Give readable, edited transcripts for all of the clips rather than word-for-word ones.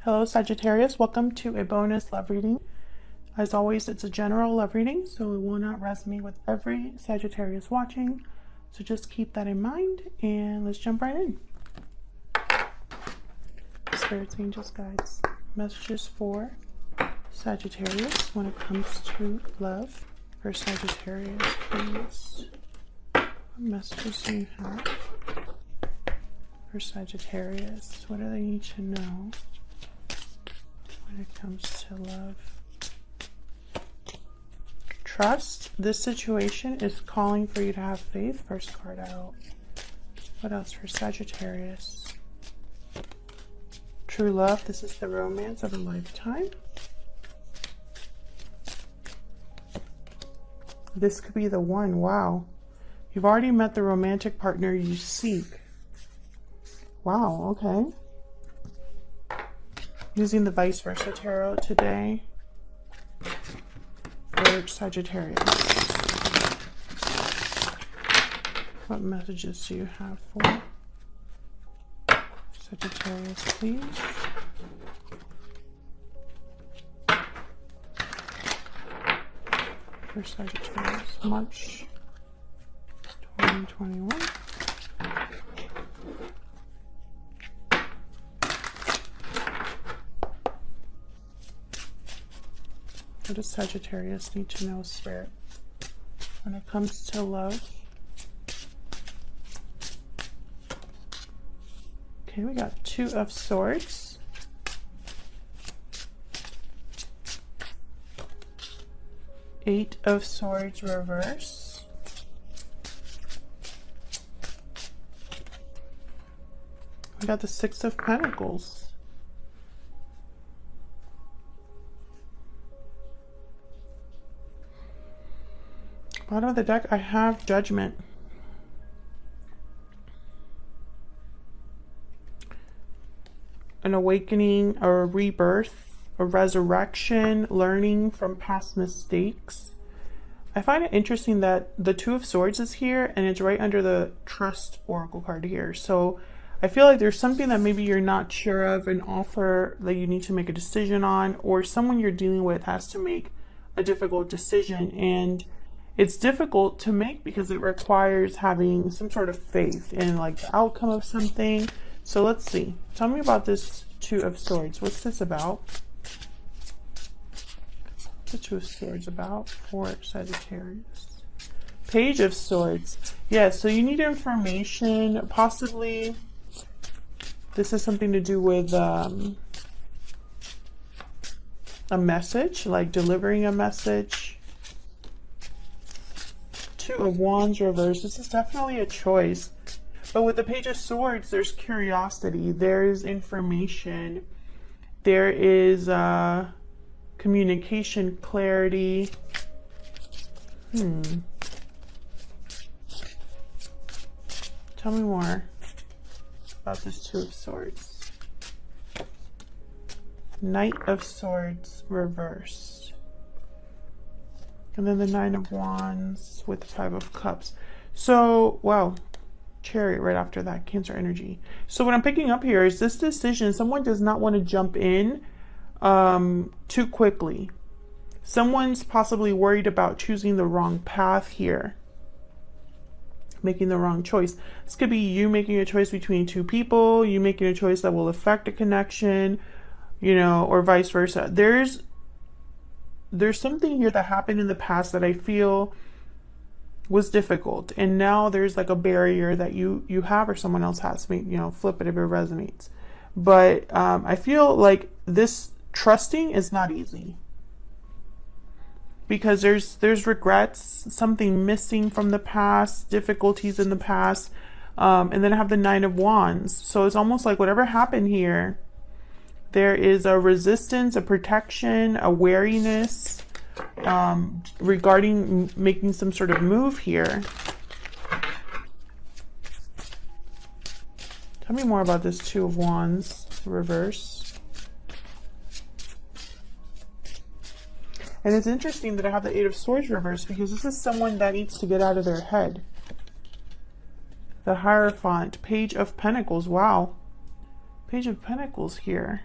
Hello Sagittarius, welcome to a bonus love reading. As always, it's a general love reading, so it will not resonate with every Sagittarius watching. So just keep that in mind and let's jump right in. Spirits, angels, guides, messages for Sagittarius when it comes to love. For Sagittarius, please. What messages do you have for Sagittarius? What do they need to know when it comes to love? Trust. This situation is calling for you to have faith. First card out. What else for Sagittarius? True love. This is the romance of a lifetime. This could be the one. Wow. You've already met the romantic partner you seek. Wow, okay. Using the vice versa tarot today for Sagittarius. What messages do you have for Sagittarius, please? For Sagittarius, March 2021. What does Sagittarius need to know, Spirit, when it comes to love? Okay, we got Two of Swords. Eight of Swords reverse. We got the Six of Pentacles. Bottom of the deck, I have Judgment. An awakening, a rebirth, a resurrection, learning from past mistakes. I find it interesting that the Two of Swords is here and it's right under the Trust Oracle card here. So I feel like there's something that maybe you're not sure of, an offer that you need to make a decision on, or someone you're dealing with has to make a difficult decision. And it's difficult to make because it requires having some sort of faith in like the outcome of something. So let's see. Tell me about this Two of Swords. What's this about? The Two of Swords about for Sagittarius. Page of Swords. Yeah, so you need information. Possibly this is something to do with a message, like delivering a message. Two of Wands reverse. This is definitely a choice. But with the Page of Swords, there's curiosity, there's information, there is communication, clarity. Tell me more about this Two of Swords. Knight of Swords reverse. And then the Nine of Wands with the Five of Cups. So, wow. Chariot right after that, Cancer energy. So what I'm picking up here is this decision, someone does not want to jump in too quickly. Someone's possibly worried about choosing the wrong path here, making the wrong choice. This could be you making a choice between two people, you making a choice that will affect a connection, you know, or vice versa. There's something here that happened in the past that I feel was difficult, and now there's like a barrier that you have or someone else has. You know, flip it if it resonates. But I feel like this trusting is not easy because there's regrets, something missing from the past, difficulties in the past, and then I have the Nine of Wands. So it's almost like whatever happened here, there is a resistance, a protection, a wariness regarding making some sort of move here. Tell me more about this Two of Wands reverse. And it's interesting that I have the Eight of Swords reverse because this is someone that needs to get out of their head. The Hierophant, Page of Pentacles. Wow. Page of Pentacles here.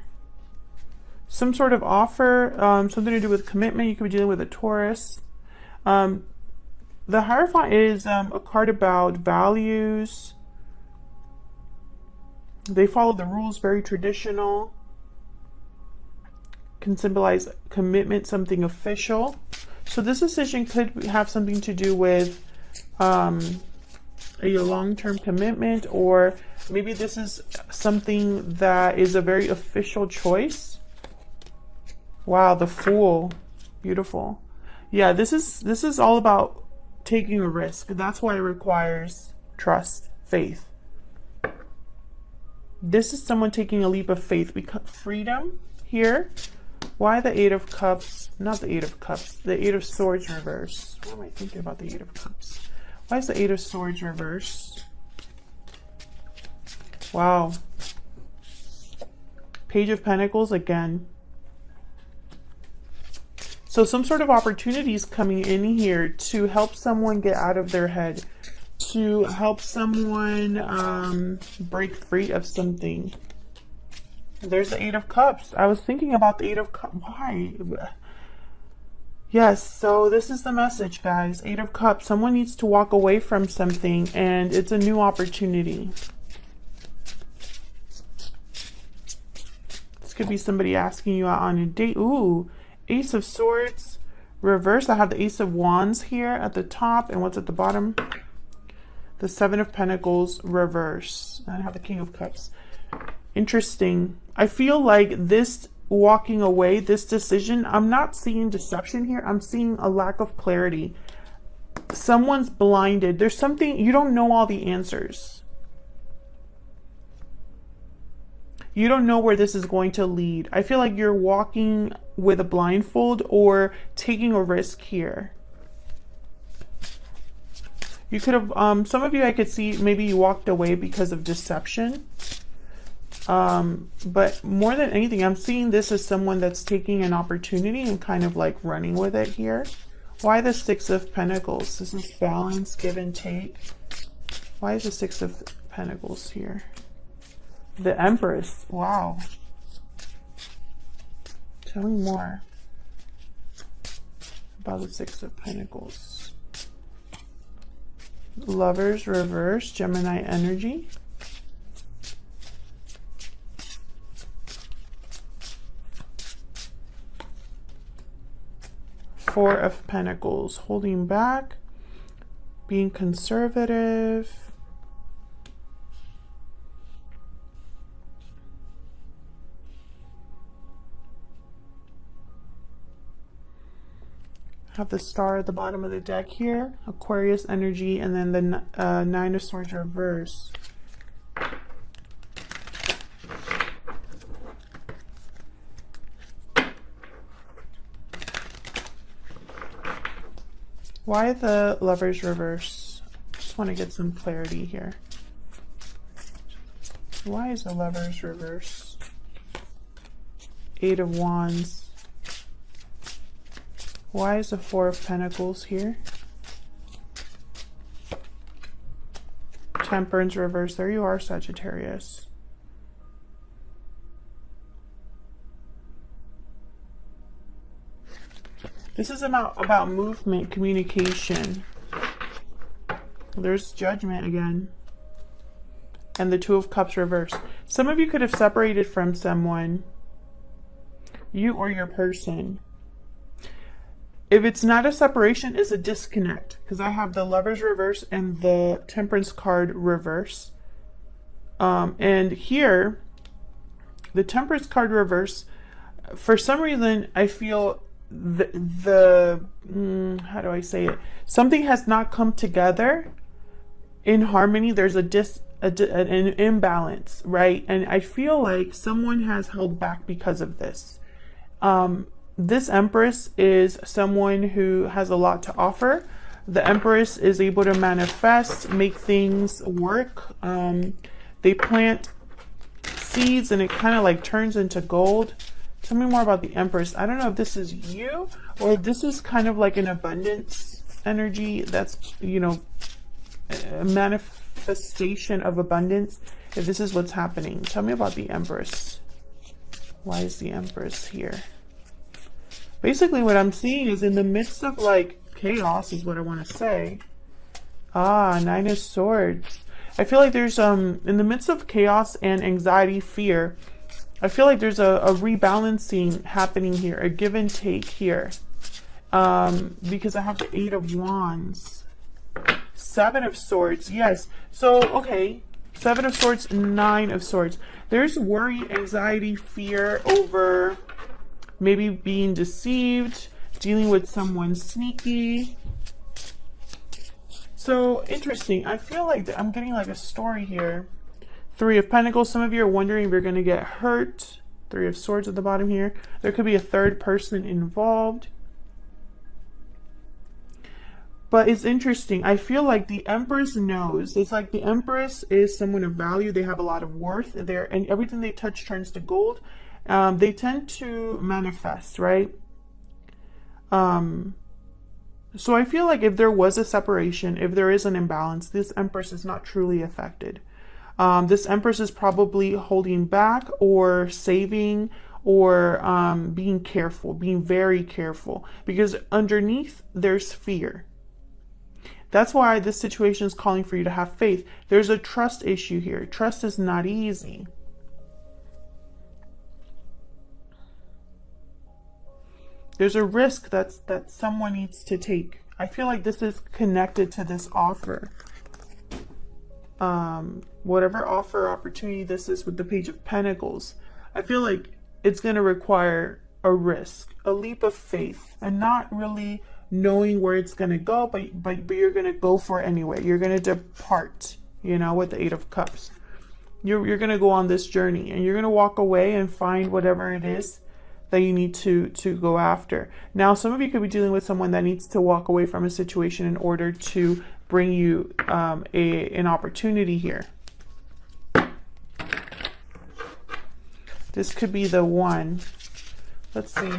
some sort of offer, something to do with commitment. You could be dealing with a Taurus. The Hierophant is a card about values. They follow the rules, very traditional. Can symbolize commitment, something official. So this decision could have something to do with a long-term commitment, or maybe this is something that is a very official choice. Wow, the Fool. Beautiful. Yeah, this is all about taking a risk. That's why it requires trust, faith. This is someone taking a leap of faith. Because freedom here. Why the Eight of Cups? Not the Eight of Cups. The Eight of Swords reverse. What am I thinking about the Eight of Cups? Why is the Eight of Swords reverse? Wow. Page of Pentacles again. So some sort of opportunities coming in here to help someone get out of their head, to help someone break free of something. There's the Eight of Cups. I was thinking about the Eight of Cups. Why? Yes, so this is the message, guys. Eight of Cups. Someone needs to walk away from something, and it's a new opportunity. This could be somebody asking you out on a date. Ooh, Ace of Swords reverse. I have the Ace of Wands here at the top, and what's at the bottom? The Seven of Pentacles reverse. I have the King of Cups. Interesting. I feel like this walking away, this decision, I'm not seeing deception here. I'm seeing a lack of clarity. Someone's blinded. There's something, you don't know all the answers. You don't know where this is going to lead. I feel like you're walking with a blindfold or taking a risk here. You could have, some of you I could see, maybe you walked away because of deception. But more than anything, I'm seeing this as someone that's taking an opportunity and kind of like running with it here. Why the Six of Pentacles? This is balance, give and take. Why is the Six of Pentacles here? The Empress. Wow. Tell me more about the Six of Pentacles. Lovers reverse, Gemini energy. Four of Pentacles, holding back, being conservative. Have the Star at the bottom of the deck here, Aquarius energy, and then the Nine of Swords reverse. Why the Lovers reverse? Just want to get some clarity here. Why is the Lovers reverse? Eight of Wands. Why is the Four of Pentacles here? Temperance reverse. There you are, Sagittarius. This is about movement, communication. There's Judgment again. And the Two of Cups reverse. Some of you could have separated from someone. You or your person. If it's not a separation, it's a disconnect. Because I have the Lovers reverse and the Temperance card reverse. And here, the Temperance card reverse, for some reason, I feel how do I say it? Something has not come together in harmony. There's an imbalance, right? And I feel like someone has held back because of this. This Empress is someone who has a lot to offer. The Empress is able to manifest, make things work. They plant seeds and it kind of like turns into gold. Tell me more about the Empress. I don't know if this is you or if this is kind of like an abundance energy that's, you know, a manifestation of abundance. If this is what's happening. Tell me about the Empress. Why is the Empress here? Basically what I'm seeing is in the midst of like chaos is what I want to say. Ah, Nine of Swords. I feel like there's in the midst of chaos and anxiety, fear, I feel like there's a rebalancing happening here, a give and take here. Because I have the Eight of Wands. Seven of Swords, yes. So, okay, Seven of Swords, Nine of Swords. There's worry, anxiety, fear over maybe being deceived, dealing with someone sneaky. So, interesting. I feel like I'm getting like a story here. Three of Pentacles. Some of you are wondering if you're going to get hurt. Three of Swords at the bottom here. There could be a third person involved. But it's interesting. I feel like the Empress knows. It's like the Empress is someone of value. They have a lot of worth there, and everything they touch turns to gold. They tend to manifest, right? So I feel like if there was a separation, if there is an imbalance, this Empress is not truly affected. This Empress is probably holding back or saving or being careful, being very careful, because underneath there's fear. That's why this situation is calling for you to have faith. There's a trust issue here. Trust is not easy. There's a risk that someone needs to take. I feel like this is connected to this offer. Whatever offer or opportunity this is with the Page of Pentacles, I feel like it's going to require a risk, a leap of faith, and not really knowing where it's going to go, but you're going to go for it anyway. You're going to depart, you know, with the Eight of Cups. You're going to go on this journey, and you're going to walk away and find whatever it is that you need to go after. Now, some of you could be dealing with someone that needs to walk away from a situation in order to bring you an opportunity here. This could be the one. Let's see.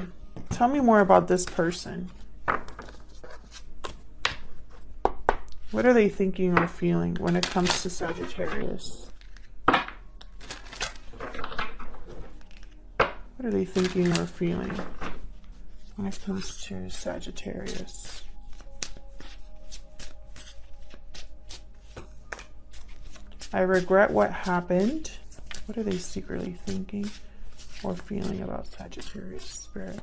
Tell me more about this person. What are they thinking or feeling when it comes to Sagittarius? What are they thinking or feeling when it comes to Sagittarius? I regret what happened. What are they secretly thinking or feeling about Sagittarius spirit?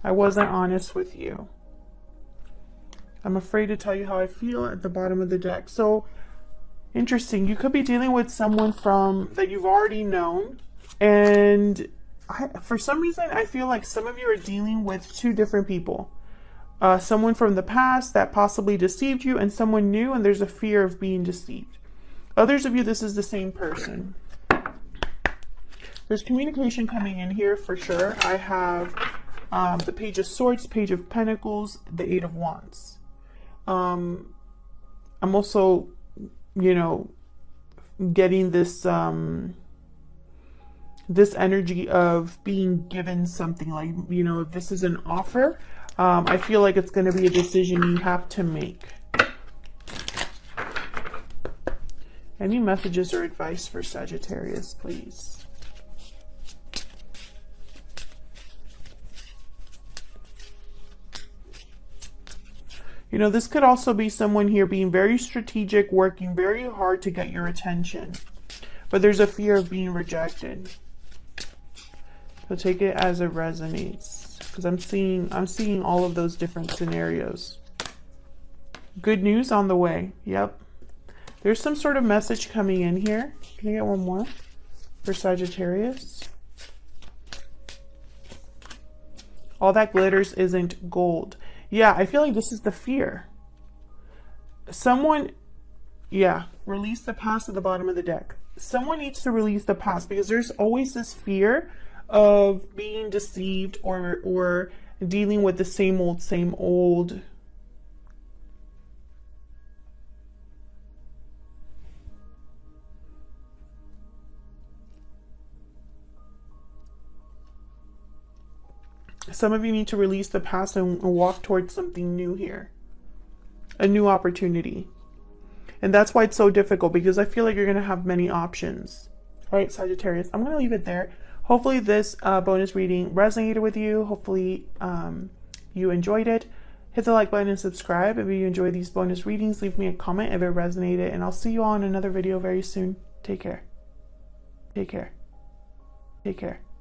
I wasn't honest with you. I'm afraid to tell you how I feel at the bottom of the deck. So, interesting. You could be dealing with someone that you've already known. And for some reason, I feel like some of you are dealing with two different people. Someone from the past that possibly deceived you, and someone new, and there's a fear of being deceived. Others of you, this is the same person. There's communication coming in here for sure. I have the Page of Swords, Page of Pentacles, the Eight of Wands. I'm also, you know, getting this this energy of being given something, like, you know, if this is an offer, I feel like it's going to be a decision you have to make. Any messages or advice for Sagittarius, please? You know, this could also be someone here being very strategic, working very hard to get your attention. But there's a fear of being rejected. So take it as it resonates, because I'm seeing all of those different scenarios. Good news on the way. Yep. There's some sort of message coming in here. Can I get one more for Sagittarius? All that glitters isn't gold. Yeah, I feel like this is the fear. Someone, yeah, release the past at the bottom of the deck. Someone needs to release the past, because there's always this fear of being deceived or dealing with the same old. Some of you need to release the past and walk towards something new here. A new opportunity. And that's why it's so difficult, because I feel like you're going to have many options. All right, Sagittarius, I'm going to leave it there. Hopefully this bonus reading resonated with you. Hopefully you enjoyed it. Hit the like button and subscribe. If you enjoy these bonus readings, leave me a comment if it resonated. And I'll see you all in another video very soon. Take care. Take care. Take care.